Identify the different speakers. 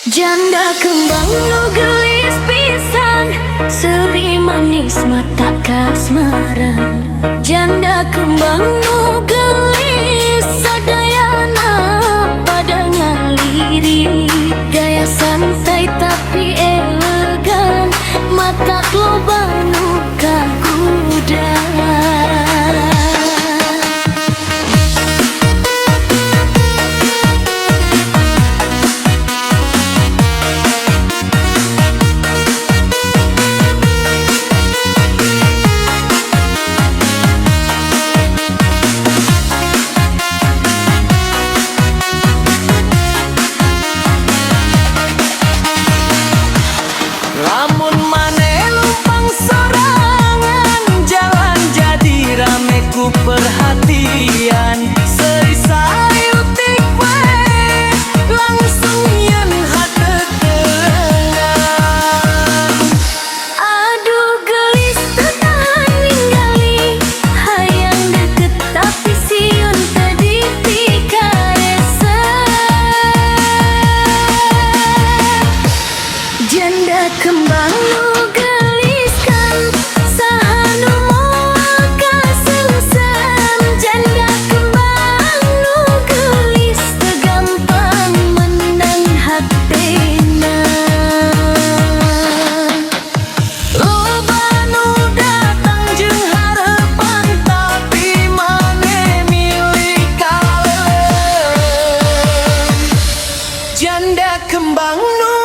Speaker 1: Janda kembang nu gelis pisan, seri manis mata kasmaran. Janda kembang nu gelis, sadayana pada ngaliri. Gaya santai tapi elegan, mata loba nu kaguda.
Speaker 2: Lamun mane lumpang sorangan, jalan jadi rame ku perhatian. Seri sayutik we, langsung yen hatetelengan.
Speaker 1: Aduh gelis tetahan ninggali, hayang deket tapi siun tadi karesa. Janda kembang nu geliskan, saha nu moal kaseuseum. Janda kembang nu gelis, teu gampang menang hatena.
Speaker 2: Loba nu datang jeung harepan, tapi mane milih kalem. Janda kembang nu